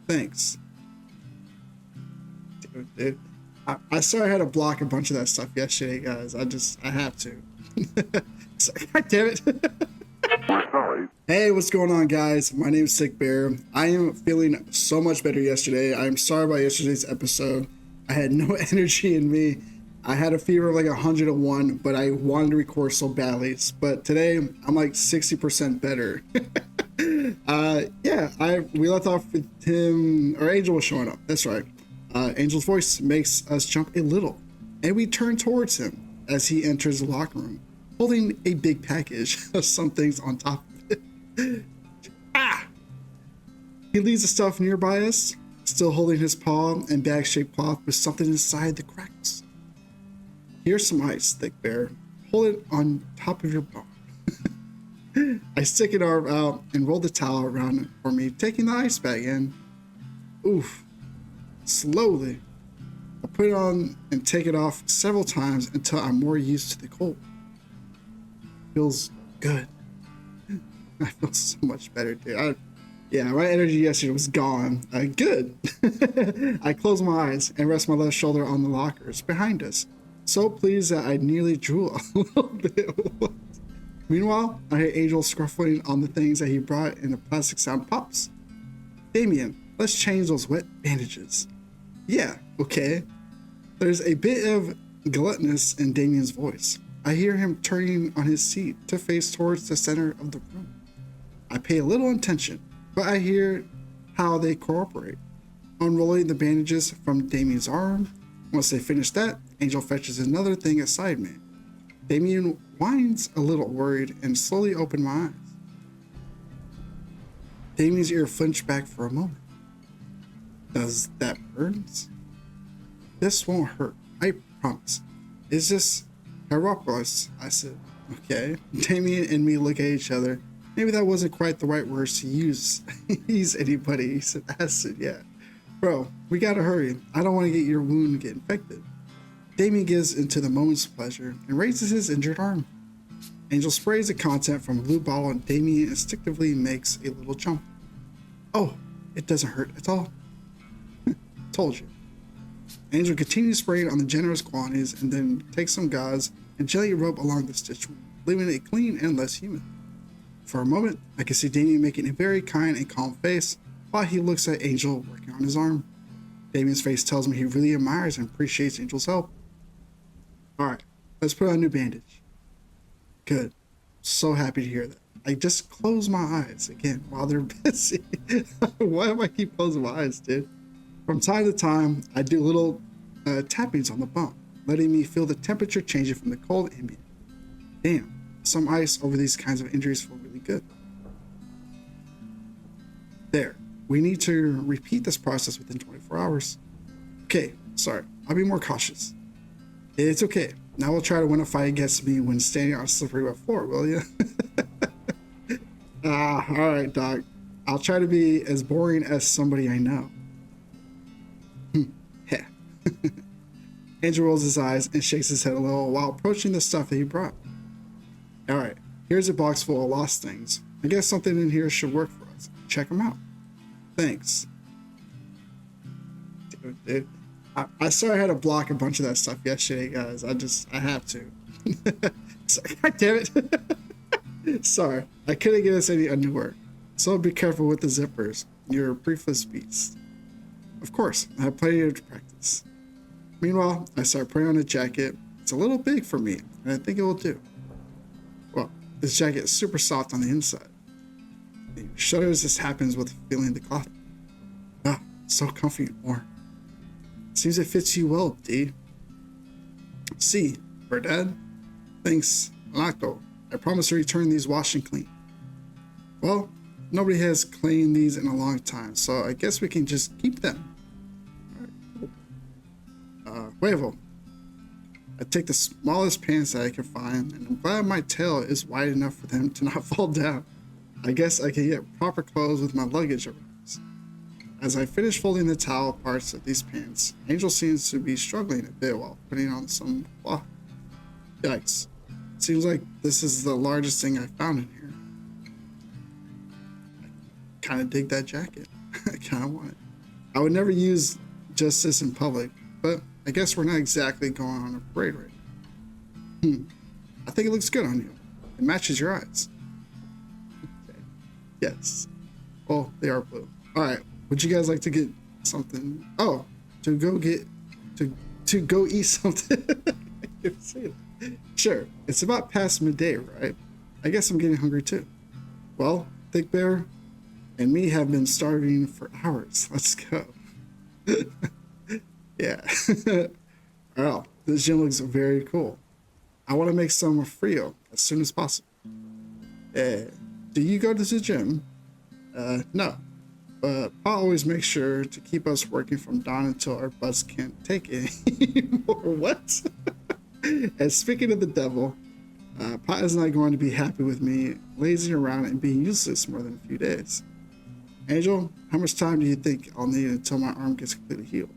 Thanks. Dude. I saw I had to block a bunch of that stuff yesterday, guys. I have to. God damn it. Hey, what's going on, guys? My name is Sick Bear. I am feeling so much better yesterday. I'm sorry about yesterday's episode. I had no energy in me. I had a fever of like 101, but I wanted to record so badly. But today, I'm like 60% better. We left off with him, or Angel was showing up. That's right. Angel's voice makes us jump a little, and we turn towards him as he enters the locker room, holding a big package of some things on top of it. He leaves the stuff nearby us, still holding his paw and bag-shaped cloth with something inside the cracks. Here's some ice, Thick Bear. Hold it on top of your bone. I stick an arm out and roll the towel around it for me, taking the ice bag in. Oof. Slowly, I put it on and take it off several times until I'm more used to the cold. Feels good. I feel so much better, dude. My energy yesterday was gone. Good. I close my eyes and rest my left shoulder on the lockers behind us. So pleased that I nearly drew a little bit. Meanwhile, I hear Angel scruffling on the things that he brought and the plastic sound pops. Damien, let's change those wet bandages. Yeah, okay. There's a bit of gluttonous in Damien's voice. I hear him turning on his seat to face towards the center of the room. I pay a little attention, but I hear how they cooperate, unrolling the bandages from Damien's arm. Once they finish that, Angel fetches another thing aside me. Damien whines a little worried and slowly open my eyes. Damien's ear flinched back for a moment. Does that burns? This won't hurt, I promise. It's just Heropolis, I said. Okay. Damien and me look at each other. Maybe that wasn't quite the right words to use. He's anybody. He said acid, yeah. Bro, we gotta hurry. I don't want to get your wound get infected. Damien gives into the moment's pleasure and raises his injured arm. Angel sprays the content from a blue bottle and Damien instinctively makes a little jump. Oh, it doesn't hurt at all. Told you. Angel continues spraying on the generous quantities and then takes some gauze and gently rub along the stitch wound, leaving it clean and less humid. For a moment, I can see Damien making a very kind and calm face while he looks at Angel working on his arm. Damien's face tells me he really admires and appreciates Angel's help. Alright, let's put on a new bandage. Good. So happy to hear that. I just close my eyes again while they're busy. Why do I keep closing my eyes, dude? From time to time, I do little tappings on the bump, letting me feel the temperature changing from the cold ambient. Damn, some ice over these kinds of injuries feel really good. There, we need to repeat this process within 24 hours. Okay, sorry, I'll be more cautious. It's okay. Now we'll try to win a fight against me when standing on a slippery wet floor, will you? Alright, Doc. I'll try to be as boring as somebody I know. Yeah. Andrew rolls his eyes and shakes his head a little while approaching the stuff that he brought. Alright, here's a box full of lost things. I guess something in here should work for us. Check them out. Thanks. Dude. I saw I had to block a bunch of that stuff yesterday, guys. I have to. God damn it. Sorry. I couldn't get us any underwear. So be careful with the zippers. You're a briefless beast. Of course, I have plenty to practice. Meanwhile, I start putting on a jacket. It's a little big for me, and I think it will do. Well, this jacket is super soft on the inside. It shudders this happens with feeling the cloth. Ah, so comfy and warm. Seems it fits you well, D. See, verdad? Thanks, Lacto. I promise to return these washed and clean. Well, nobody has cleaned these in a long time, so I guess we can just keep them. Alright, cool. Huevo. I take the smallest pants that I can find, and I'm glad my tail is wide enough for them to not fall down. I guess I can get proper clothes with my luggage around. As I finish folding the towel parts of these pants, Angel seems to be struggling a bit while putting on some cloth. Yikes. Seems like this is the largest thing I found in here. I kind of dig that jacket. I kind of want it. I would never use just this in public, but I guess we're not exactly going on a parade right now. I think it looks good on you. It matches your eyes. Okay. Yes. Oh, they are blue. All right. Would you guys like to get something? Oh, to go eat something. I can't say it. Sure. It's about past midday, right? I guess I'm getting hungry too. Well, Thick Bear and me have been starving for hours. Let's go. Yeah. Well, this gym looks very cool. I want to make some frio as soon as possible. Do you go to the gym? No. But Pa always makes sure to keep us working from dawn until our butts can't take it anymore. What? And speaking of the devil, Pa is not going to be happy with me lazing around and being useless more than a few days. Angel, how much time do you think I'll need until my arm gets completely healed?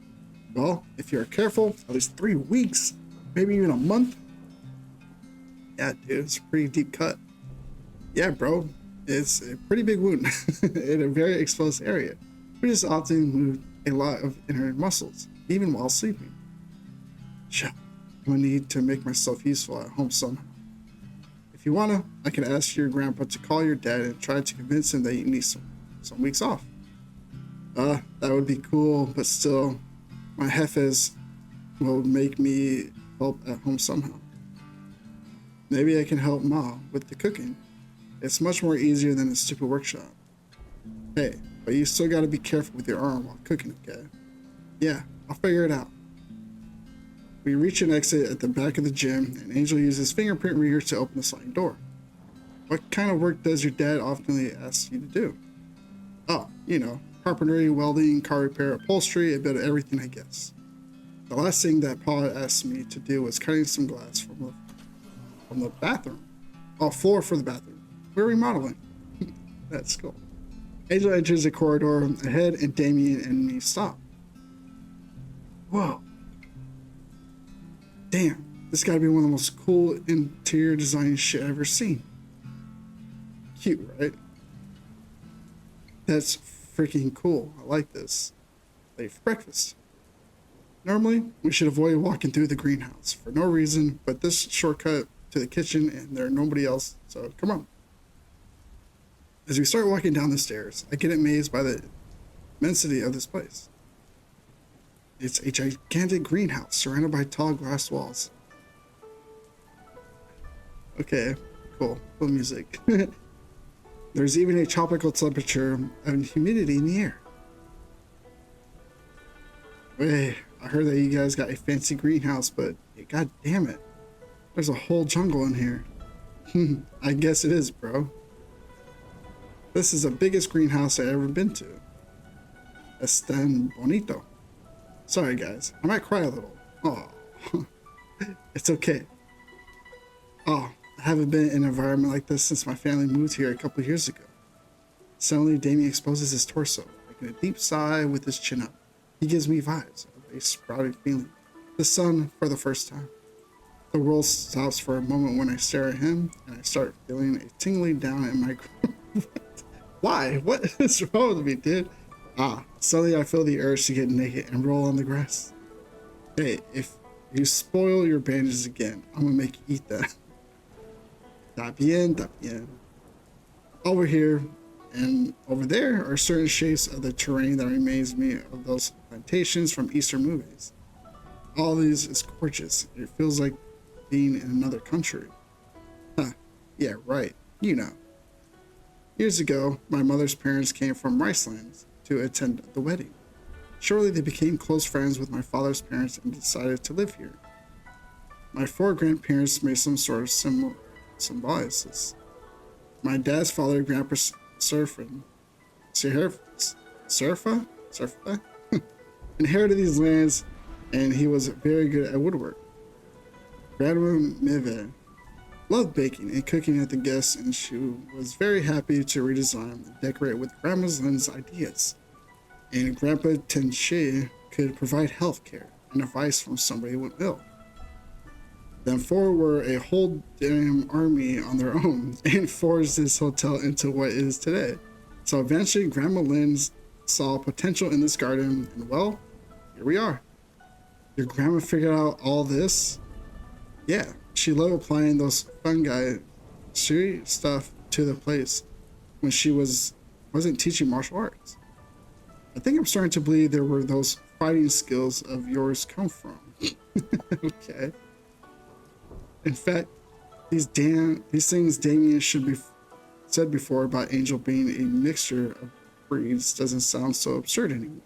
Well, if you're careful, at least 3 weeks, maybe even a month. Yeah, dude, it's a pretty deep cut. Yeah, bro, it's a pretty big wound in a very exposed area. We just often move a lot of inner muscles, even while sleeping. Shit, I'm gonna need to make myself useful at home somehow. If you wanna, I can ask your grandpa to call your dad and try to convince him that you need some weeks off. That would be cool, but still, my jefes will make me help at home somehow. Maybe I can help Ma with the cooking. It's much more easier than a stupid workshop. Hey, but you still gotta be careful with your arm while cooking, okay? Yeah, I'll figure it out. We reach an exit at the back of the gym, and Angel uses fingerprint reader to open the sliding door. What kind of work does your dad often ask you to do? Oh, you know, carpentry, welding, car repair, upholstery, a bit of everything, I guess. The last thing that Pa asked me to do was cutting some glass from the bathroom. Oh, floor for the bathroom. We're remodeling. That's cool. Angel enters the corridor ahead, and Damien and me stop. Whoa. Damn, this gotta be one of the most cool interior design shit I've ever seen. Cute, right? That's freaking cool. I like this. Late for breakfast. Normally, we should avoid walking through the greenhouse for no reason, but this shortcut to the kitchen and there's nobody else, so come on. As we start walking down the stairs, I get amazed by the immensity of this place. It's a gigantic greenhouse surrounded by tall glass walls. Okay, cool music. There's even a tropical temperature and humidity in the air. Wait, I heard that you guys got a fancy greenhouse, but god damn it, there's a whole jungle in here. I guess it is, bro. This is the biggest greenhouse I've ever been to. Es tan bonito. Sorry guys, I might cry a little. Oh, it's okay. Oh, I haven't been in an environment like this since my family moved here a couple years ago. Suddenly, Damien exposes his torso, making a deep sigh with his chin up. He gives me vibes of a sprouted feeling. The sun for the first time. The world stops for a moment when I stare at him, and I start feeling a tingling down in my... Why? What is wrong with me, dude? Suddenly I feel the urge to get naked and roll on the grass. Hey, if you spoil your bandages again, I'm gonna make you eat them. Da bien, da bien. Over here and over there are certain shapes of the terrain that reminds me of those plantations from Eastern movies. All these is gorgeous. It feels like being in another country. Huh, yeah, right, you know. Years ago, my mother's parents came from Ricelands to attend the wedding. Shortly, they became close friends with my father's parents and decided to live here. My 4 grandparents made some sort of symbiosis. My dad's father, Grandpa Surfa, inherited these lands, and he was very good at woodwork. Grandma Mive loved baking and cooking at the guests, and she was very happy to redesign and decorate with Grandma's Lynn's ideas. And Grandpa Tenche could provide health care and advice from somebody who went ill. Then 4 were a whole damn army on their own and forged this hotel into what it is today. So eventually Grandma Lynn's saw potential in this garden, and well, here we are. Your grandma figured out all this? Yeah, she loved applying those fungi street stuff to the place when she wasn't teaching martial arts. I think I'm starting to believe there were those fighting skills of yours come from. Okay. In fact, these things Damien should be said before about Angel being a mixture of breeds doesn't sound so absurd anymore.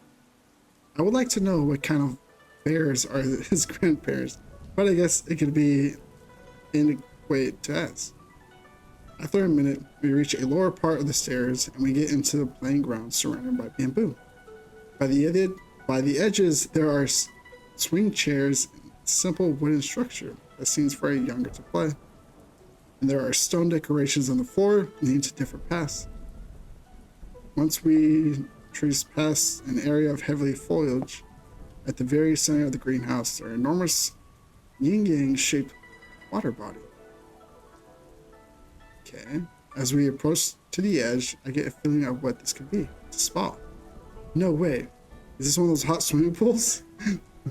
I would like to know what kind of bears are his grandparents, but I guess it could be inadequate to ask. After a minute, we reach a lower part of the stairs and we get into the playing ground surrounded by bamboo. By the edges, there are swing chairs and simple wooden structure that seems very younger to play. And there are stone decorations on the floor leading to different paths. Once we trace past an area of heavy foliage, at the very center of the greenhouse, there are enormous yin-yang shaped water body. Okay, as we approach to the edge, I get a feeling of what this could be. It's a spa. No way. Is this one of those hot swimming pools?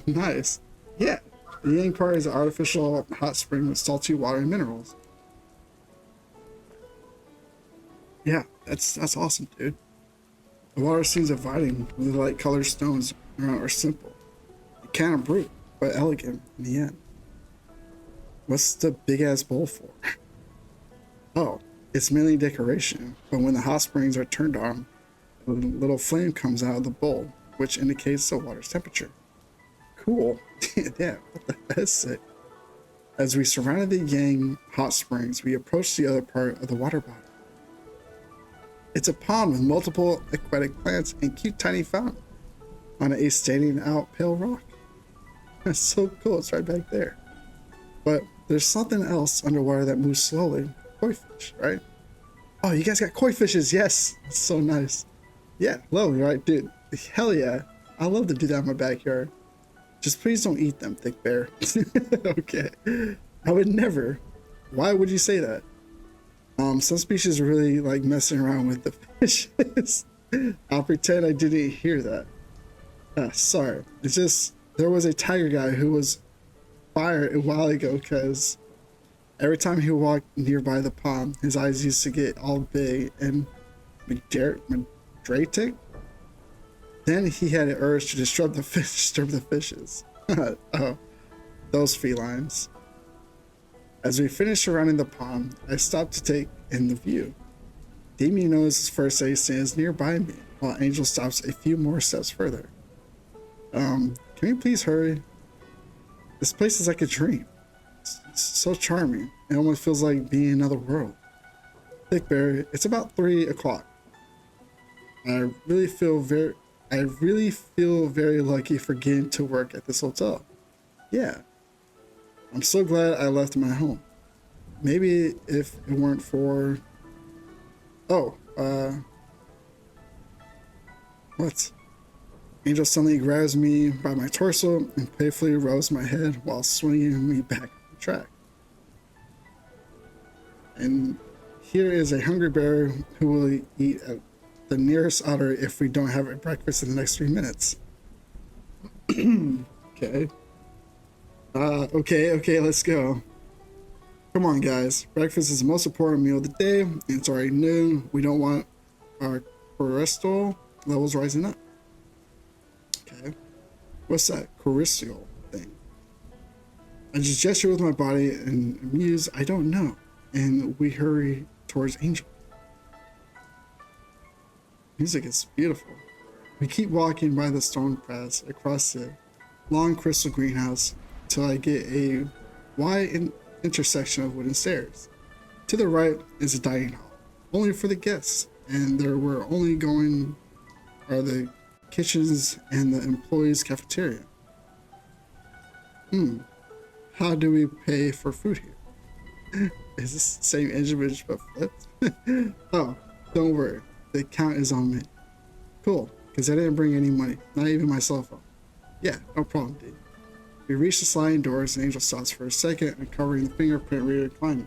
Nice. Yeah, the yang part is an artificial hot spring with salty water and minerals. Yeah, that's awesome, dude. The water seems inviting with the light colored stones around are simple. Kind of brute, but elegant in the end. What's the big ass bowl for? Oh, it's mainly decoration, but when the hot springs are turned on, a little flame comes out of the bowl, which indicates the water's temperature. Cool. Yeah, what the heck is sick. As we surrounded the Yang hot springs, we approached the other part of the water body. It's a pond with multiple aquatic plants and cute tiny fountain on a standing out pale rock. That's so cool, it's right back there. But there's something else underwater that moves slowly. Koi fish, right? Oh, you guys got koi fishes, yes! That's so nice. Yeah, lovely, right, dude? Hell yeah. I love to do that in my backyard. Just please don't eat them, thick bear. Okay. I would never. Why would you say that? Some species really like messing around with the fishes. I'll pretend I didn't hear that. Sorry. It's just, there was a tiger guy who was fired a while ago because every time he walked nearby the pond, his eyes used to get all big and madratic. Then he had an urge to disturb the fishes. Oh, those felines. As we finished surrounding the pond, I stopped to take in the view. Damien notices first that he stands nearby me, while Angel stops a few more steps further. Can we please hurry? This place is like a dream. It's so charming. It almost feels like being in another world. Thick Bear, it's about 3 o'clock. I really feel very lucky for getting to work at this hotel. Yeah. I'm so glad I left my home. Maybe if it weren't for... Oh, what? Angel suddenly grabs me by my torso and playfully rubs my head while swinging me back on the track. And here is a hungry bear who will eat at the nearest otter if we don't have a breakfast in the next 3 minutes. Okay. Okay, let's go. Come on, guys. Breakfast is the most important meal of the day, and it's already noon. We don't want our cholesterol levels rising up. Okay. What's that cholesterol thing? I just gesture with my body and muse, I don't know. And we hurry towards Angel. Music is beautiful. We keep walking by the stone paths across the long crystal greenhouse until I get a wide intersection of wooden stairs. To the right is a dining hall, only for the guests, and there we're only going are the kitchens and the employees' cafeteria. How do we pay for food here? Is this the same image but flipped? Oh, don't worry. The account is on me. Cool, because I didn't bring any money, not even my cell phone. Yeah, no problem, dude. We reach the sliding doors and Angel stops for a second, uncovering the fingerprint reader climbing.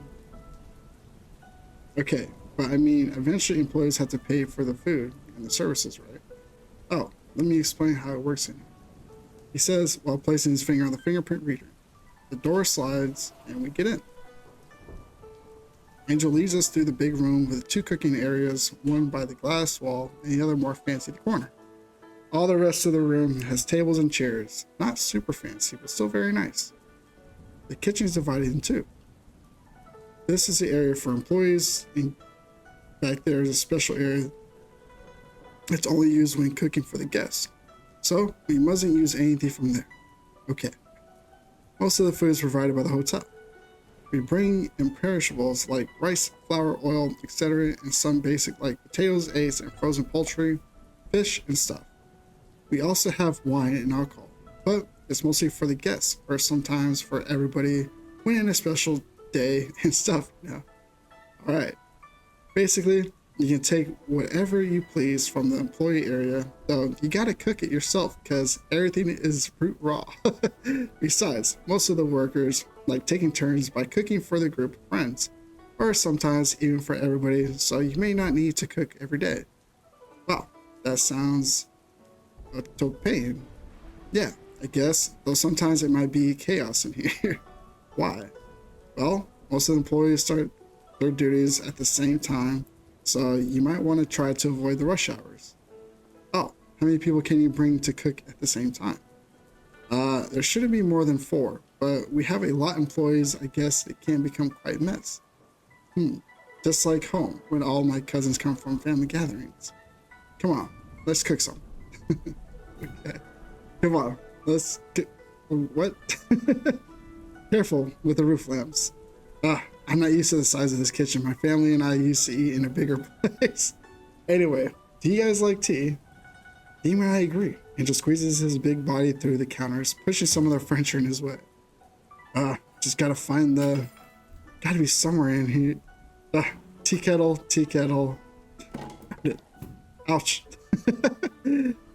Okay, but I mean, eventually employees have to pay for the food and the services, right? Oh, let me explain how it works in here. He says while placing his finger on the fingerprint reader. The door slides and we get in. Angel leads us through the big room with two cooking areas, one by the glass wall and the other more fancy in the corner. All the rest of the room has tables and chairs, not super fancy, but still very nice. The kitchen is divided in two. This is the area for employees, and back there is a special area that's only used when cooking for the guests. So we mustn't use anything from there. Okay. Most of the food is provided by the hotel. We bring imperishables like rice, flour, oil, etc., and some basic like potatoes, eggs, and frozen poultry, fish, and stuff. We also have wine and alcohol, but it's mostly for the guests, or sometimes for everybody when in a special day and stuff. Alright. Basically, you can take whatever you please from the employee area, though you gotta cook it yourself because everything is fruit raw. Besides, most of the workers like taking turns by cooking for the group of friends, or sometimes even for everybody, so you may not need to cook every day. Wow, that sounds utopian. Yeah, I guess, though sometimes it might be chaos in here. Why? Well, most of the employees start their duties at the same time, so you might want to try to avoid the rush hours. Oh, how many people can you bring to cook at the same time? There shouldn't be more than 4, but we have a lot of employees. I guess it can become quite a mess. Just like home when all my cousins come from family gatherings. Come on, let's cook some. Okay, come on, let's get. What? Careful with the roof lamps. I'm not used to the size of this kitchen. My family and I used to eat in a bigger place. Anyway, do you guys like tea? Demon and I agree. Angel squeezes his big body through the counters, pushing some of the furniture in his way. Just gotta find the... Gotta be somewhere in here. Tea kettle, tea kettle. Ouch.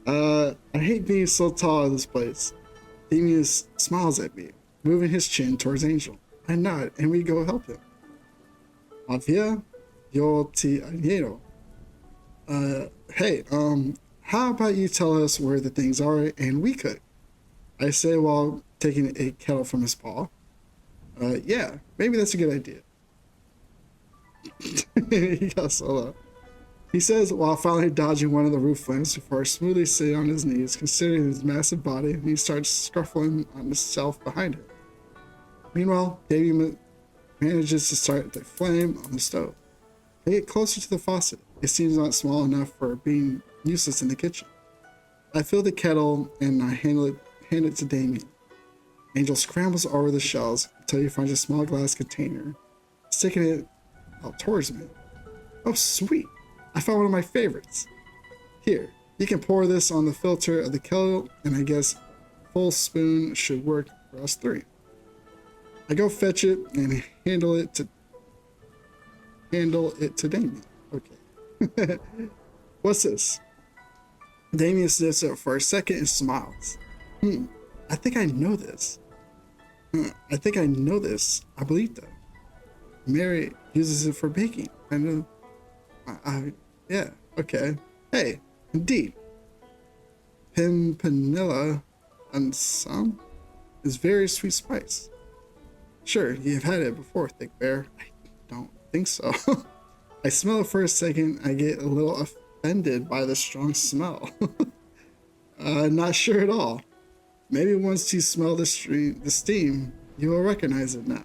I hate being so tall in this place. Demon smiles at me, moving his chin towards Angel. I nod and we go help him. Avia, yo te añero. Hey, how about you tell us where the things are and we cook? I say while taking a kettle from his paw. Yeah, maybe that's a good idea. He got so low. He says while finally dodging one of the roof flames before smoothly sitting on his knees, considering his massive body, and he starts scuffling on the shelf behind him. Meanwhile, Davey manages to start the flame on the stove. I get closer to the faucet. It seems not small enough for being useless in the kitchen. I fill the kettle and I hand it to Damien. Angel scrambles over the shelves until he finds a small glass container, sticking it out towards me. Oh, sweet! I found one of my favorites. Here, you can pour this on the filter of the kettle, and I guess a full spoon should work for us 3. I go fetch it and handle it to Damien. Okay. What's this? Damien sniffs it for a second and smiles. I think I know this. I believe that. Mary uses it for baking. I know. Yeah, okay. Hey, indeed. Pimpinella and some is very sweet spice. Sure, you've had it before, Thick Bear. I don't think so. I smell it for a second. I get a little offended by the strong smell. Not sure at all. Maybe once you smell the steam, you will recognize it now.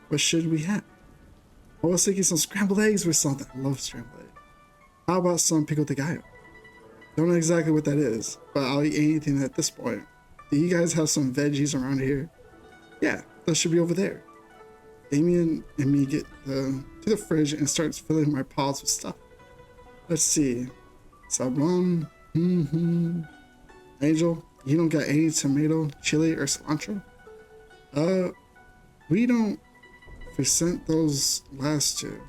What should we have? I was thinking some scrambled eggs or something. I love scrambled eggs. How about some pico de gallo? Don't know exactly what that is, but I'll eat anything at this point. Do you guys have some veggies around here? Yeah, those should be over there. Damien and me get to the fridge and starts filling my paws with stuff. Let's see. Sablon. Angel, you don't got any tomato, chili, or cilantro? We don't. We sent those last 2.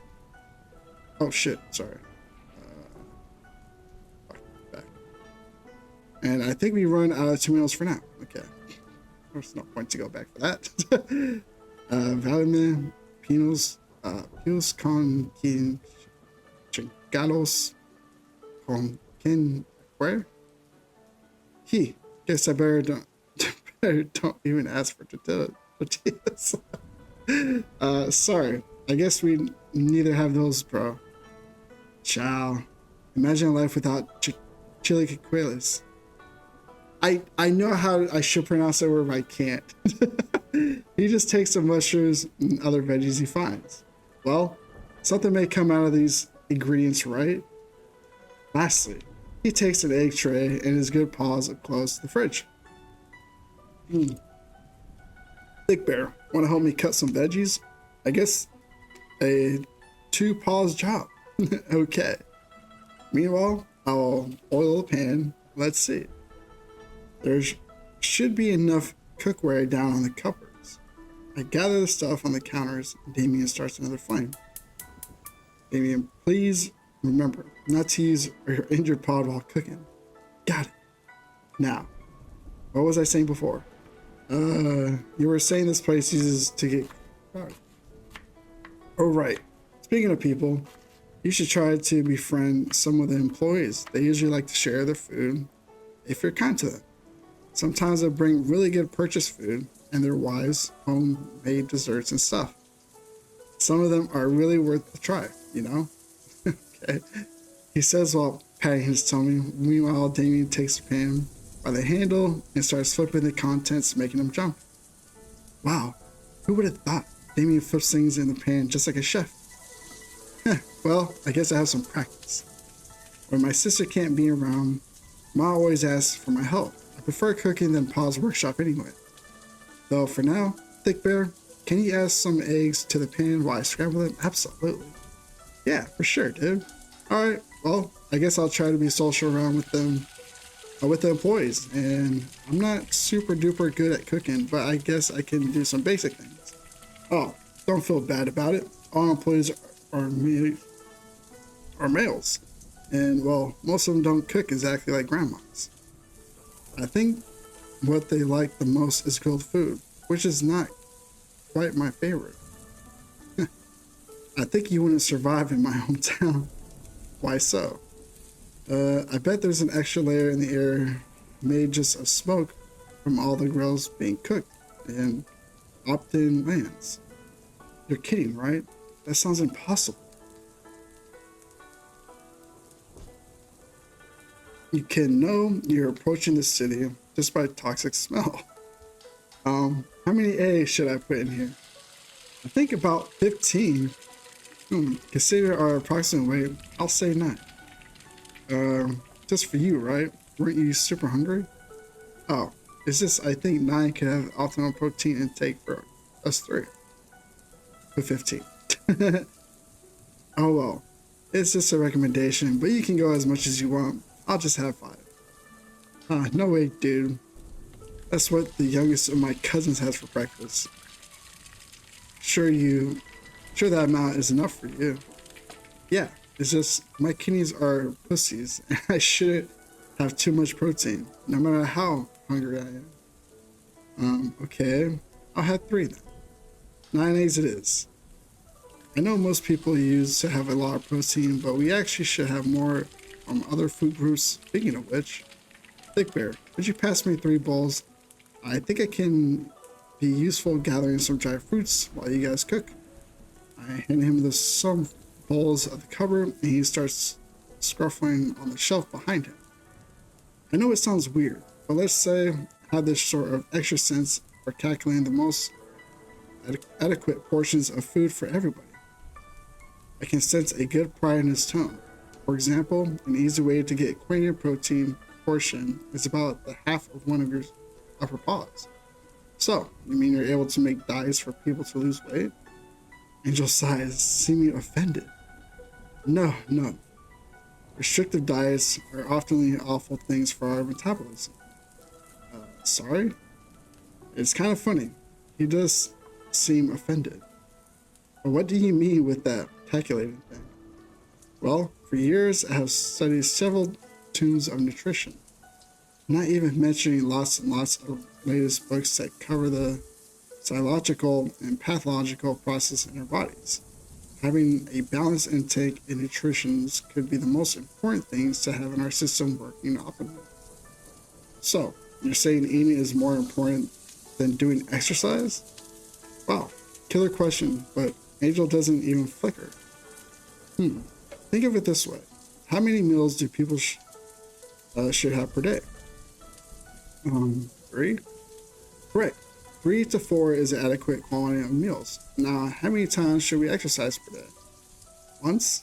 Oh shit, sorry. Back. And I think we run out of tomatoes for now. Okay. There's no point to go back for that. Valime, pinos con chingados con cookware? Guess I better don't, better don't even ask for tortillas. Sorry. I guess we neither have those, bro. Ciao. Imagine life without chilaquiles. I know how I should pronounce that word, but I can't. He just takes the mushrooms and other veggies he finds. Well, something may come out of these ingredients, right? Lastly, he takes an egg tray and his good paws up close to the fridge. Thick Bear, want to help me cut some veggies? I guess a two paws job. Okay. Meanwhile, I'll oil the pan. Let's see. There should be enough cookware down on the cupboards. I gather the stuff on the counters, and Damien starts another flame. Damien, please remember not to use your injured pod while cooking. Got it. Now, what was I saying before? You were saying this place uses to get crowded. Oh, right. Speaking of people, you should try to befriend some of the employees. They usually like to share their food if you're kind to them. Sometimes they'll bring really good purchased food and their wives homemade desserts and stuff. Some of them are really worth a try, you know? Okay. He says while patting his tummy. Meanwhile, Damien takes the pan by the handle and starts flipping the contents, making them jump. Wow, who would have thought? Damien flips things in the pan just like a chef. Well, I guess I have some practice. When my sister can't be around, Ma always asks for my help. I prefer cooking than Pa's workshop anyway. Though for now, Thick Bear, can you add some eggs to the pan while I scramble them? Absolutely. Yeah, for sure, dude. Alright, well, I guess I'll try to be social around with them, with the employees. And I'm not super duper good at cooking, but I guess I can do some basic things. Oh, don't feel bad about it. All employees are males. And, well, most of them don't cook exactly like grandmas. I think what they like the most is grilled food, which is not quite my favorite. I think you wouldn't survive in my hometown. Why so? I bet there's an extra layer in the air made just of smoke from all the grills being cooked in opt-in lands. You're kidding, right? That sounds impossible. You can know you're approaching the city just by toxic smell. How many eggs should I put in here? I think about 15. Consider our approximate weight. I'll say 9. Just for you, right? Weren't you super hungry? Oh, it's just I think 9 could have optimal protein intake for us 3. With 15. Oh well, it's just a recommendation, but you can go as much as you want. I'll just have 5. No way, dude. That's what the youngest of my cousins has for breakfast. Sure that amount is enough for you. Yeah, it's just my kidneys are pussies and I shouldn't have too much protein, no matter how hungry I am. Okay, I'll have 3 then. 9 eggs it is. I know most people use to have a lot of protein, but we actually should have more from other food groups. Speaking of which, Thick Bear, would you pass me 3 bowls? I think I can be useful gathering some dry fruits while you guys cook. I hand him some bowls of the cupboard and he starts scruffling on the shelf behind him. I know it sounds weird, but let's say I have this sort of extra sense for calculating the most adequate portions of food for everybody. I can sense a good pride in his tone. For example, an easy way to get acquainted protein portion is about the half of one of your upper paws. So, you mean you're able to make diets for people to lose weight? Angel sighs, seeming offended. No. Restrictive diets are often awful things for our metabolism. Sorry? It's kind of funny. He does seem offended. But what do you mean with that calculating thing? Well, for years I have studied several tomes of nutrition, not even mentioning lots and lots of latest books that cover the physiological and pathological process in our bodies. Having a balanced intake in nutrition could be the most important things to have in our system working optimally. So, you're saying eating is more important than doing exercise? Wow, killer question, but Angel doesn't even flicker. Think of it this way. How many meals do people should have per day? 3? Correct. 3 to 4 is an adequate quantity of meals. Now, how many times should we exercise per day? Once?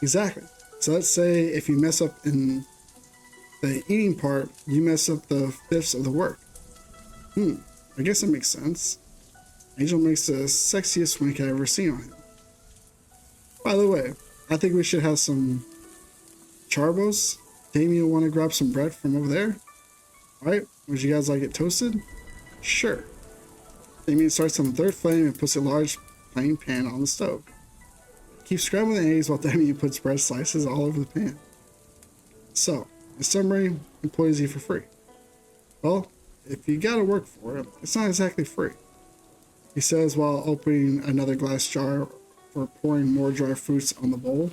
Exactly. So let's say if you mess up in the eating part, you mess up the fifths of the work. I guess it makes sense. Angel makes the sexiest wink I've ever seen on him. By the way, I think we should have some charbos. Damien, want to grab some bread from over there? Alright, would you guys like it toasted? Sure. Damien starts on the third flame and puts a large plain pan on the stove. Keep scrambling eggs while Damien puts bread slices all over the pan. So, in summary, employees eat for free. Well, if you gotta work for it, it's not exactly free. He says while opening another glass jar for pouring more dry fruits on the bowl.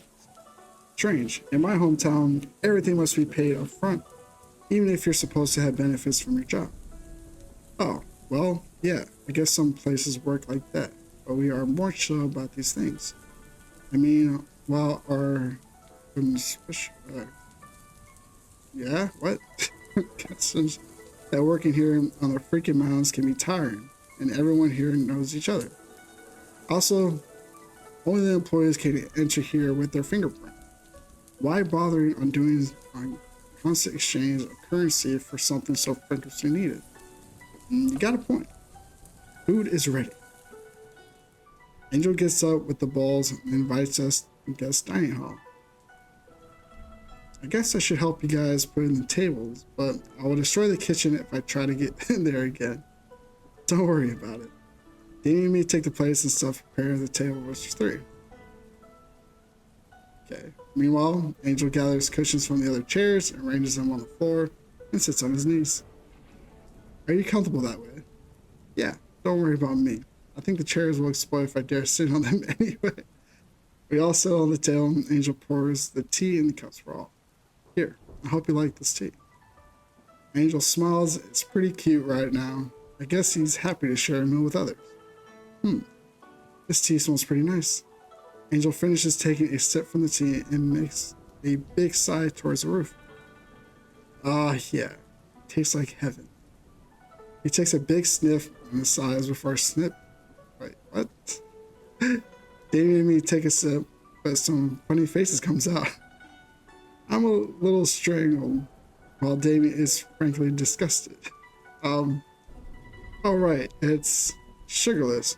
Strange. In my hometown, everything must be paid up front, even if you're supposed to have benefits from your job. Oh, well, yeah, I guess some places work like that, but we are more chill about these things. I mean, while our... yeah, what? Customs that working here on the freaking mountains can be tiring, and everyone here knows each other. Also, only the employees can enter here with their fingerprint. Why bothering on doing a constant exchange of currency for something so frequently needed? You got a point. Food is ready. Angel gets up with the bowls and invites us to guest dining hall. I guess I should help you guys put in the tables, but I will destroy the kitchen if I try to get in there again. Don't worry about it. Damien and me take the plates and stuff, prepare the table for 3. Okay. Meanwhile, Angel gathers cushions from the other chairs and arranges them on the floor and sits on his knees. Are you comfortable that way? Yeah, don't worry about me. I think the chairs will explode if I dare sit on them anyway. We all sit on the table and Angel pours the tea in the cups for all. Here, I hope you like this tea. Angel smiles. It's pretty cute right now. I guess he's happy to share a meal with others. This tea smells pretty nice. Angel finishes taking a sip from the tea and makes a big sigh towards the roof. Yeah. Tastes like heaven. He takes a big sniff and sighs before a snip. Wait, what? Damien and me take a sip, but some funny faces comes out. I'm a little strangled, while Damien is frankly disgusted. Alright, it's sugarless.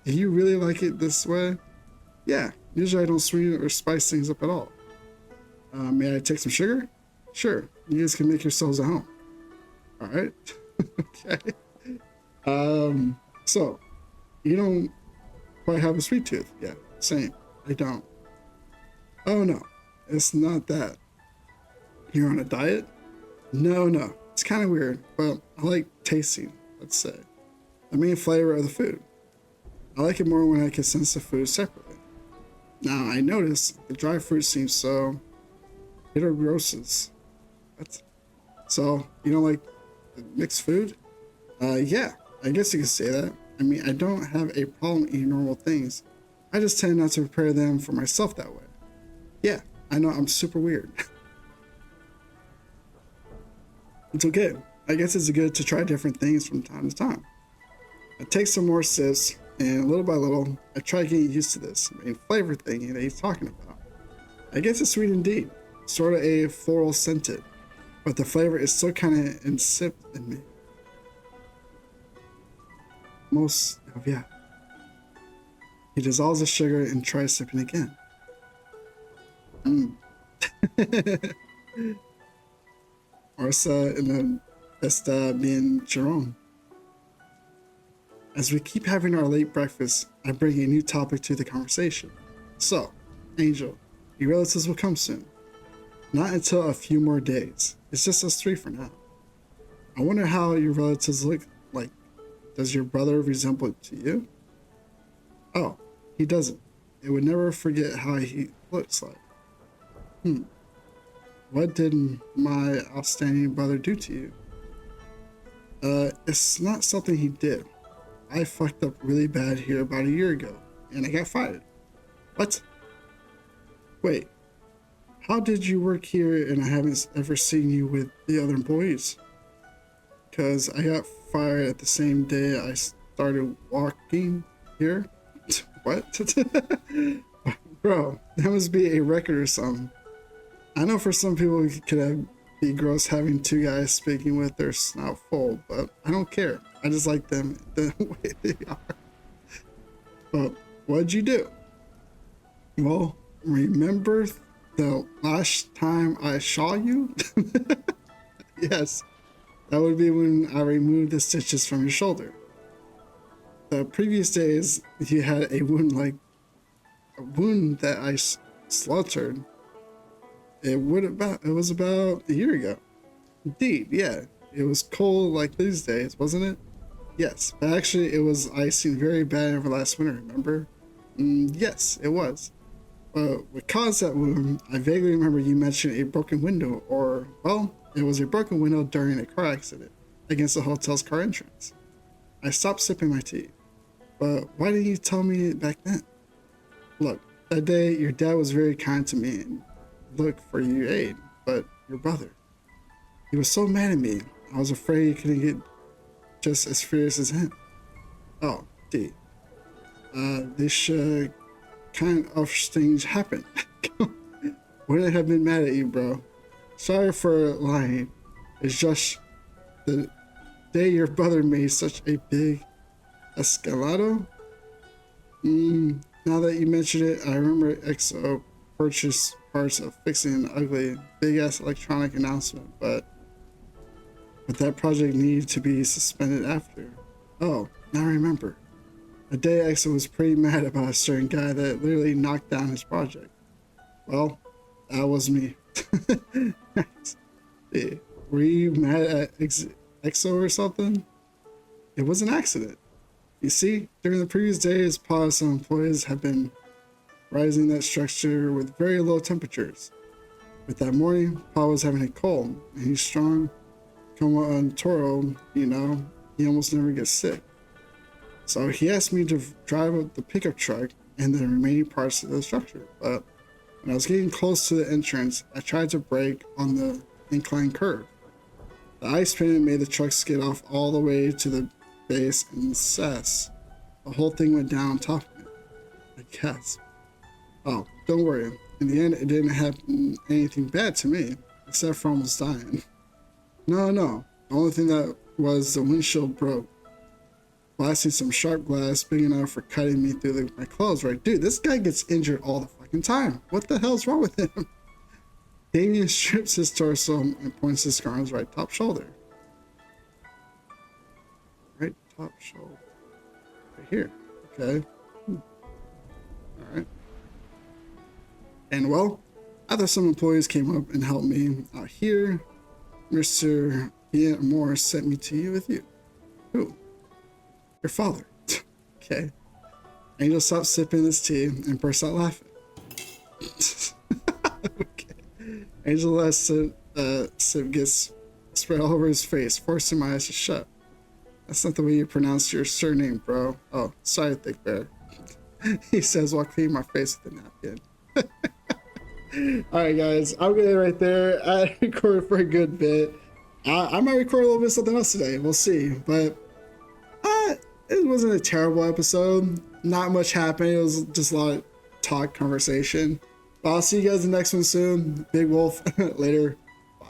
Do you really like it this way? Yeah, usually I don't sweeten or spice things up at all. May I take some sugar? Sure, you guys can make yourselves at home. Alright. Okay. So, you don't quite have a sweet tooth. Yeah, same. I don't. Oh no, it's not that. You're on a diet? No. It's kind of weird, but I like tasting, let's say, the main flavor of the food. I like it more when I can sense the food separately. Now, I notice the dry fruit seems so bitter grosses. What? So, you don't like mixed food? Yeah, I guess you could say that. I mean, I don't have a problem eating normal things. I just tend not to prepare them for myself that way. Yeah, I know I'm super weird. It's okay. I guess it's good to try different things from time to time. I take some more sips, and little by little, I try getting used to this main flavor thing that he's talking about. I guess it's sweet indeed, sort of a floral scented, but the flavor is still kind of insipid in me. Yeah. He dissolves the sugar and tries sipping again. Orsa and Esta bien Jerome. As we keep having our late breakfast, I bring a new topic to the conversation. So, Angel, your relatives will come soon. Not until a few more days. It's just us 3 for now. I wonder how your relatives look like. Does your brother resemble to you? Oh, he doesn't. They would never forget how he looks like. What did my outstanding brother do to you? It's not something he did. I fucked up really bad here about a year ago, and I got fired. What? Wait, how did you work here and I haven't ever seen you with the other employees? Because I got fired at the same day I started working here. What? Bro, that must be a record or something. I know for some people it could be gross having two guys speaking with their snout full, but I don't care. I just like them the way they are. But what'd you do? Well, remember the last time I saw you? Yes, that would be when I removed the stitches from your shoulder. The previous days, you had a wound that I slaughtered. It was about a year ago. Indeed, yeah. It was cold like these days, wasn't it? Yes, but actually it was icing very bad over last winter, remember? Yes, it was. What caused that wound, I vaguely remember you mentioned a broken window, or, well, it was a broken window during a car accident against the hotel's car entrance. I stopped sipping my tea. But why didn't you tell me back then? Look, that day your dad was very kind to me and looked for your aid, but your brother, he was so mad at me. I was afraid you couldn't get just as furious as him. Oh, D. This kind of things happen. Wouldn't have been mad at you, bro. Sorry for lying. It's just the day your brother made such a big escalado. Now that you mention it, I remember EXO purchased parts of fixing an ugly, big-ass electronic announcement, but that project needed to be suspended after. Oh, now I remember. A day EXO was pretty mad about a certain guy that literally knocked down his project. Well, that was me. Yeah. Were you mad at EXO or something? It was an accident. You see, during the previous days, policy employees have been rising that structure with very low temperatures. But that morning, Paul was having a cold, and he's strong, como on Toro, you know, he almost never gets sick. So he asked me to drive up the pickup truck and the remaining parts of the structure, but when I was getting close to the entrance, I tried to brake on the inclined curve. The ice payment made the truck skid off all the way to the base and cess. The whole thing went down on top of me. I guess. Oh, don't worry. In the end, it didn't happen anything bad to me, except for almost dying. No. The only thing that was the windshield broke, blasting some sharp glass big enough for cutting me through my clothes, right? Dude, this guy gets injured all the fucking time. What the hell's wrong with him? Damien strips his torso and points his scar on his right top shoulder. Right top shoulder. Right here. Okay. Alright. And well, after some employees came up and helped me out here, Mr. Ian Moore sent me to you with you. Who? Your father. Okay. Angel stopped sipping his tea and burst out laughing. Okay. Angel last sip gets spread all over his face, forcing my eyes to shut. That's not the way you pronounce your surname, bro. Oh, sorry, Thick Bear. He says while cleaning my face with a napkin. Alright guys, I'm gonna right there. I recorded for a good bit. I might record a little bit of something else today. We'll see. But it wasn't a terrible episode. Not much happened. It was just a lot of talk, conversation. But I'll see you guys in the next one soon. Big Wolf. Later. Bye.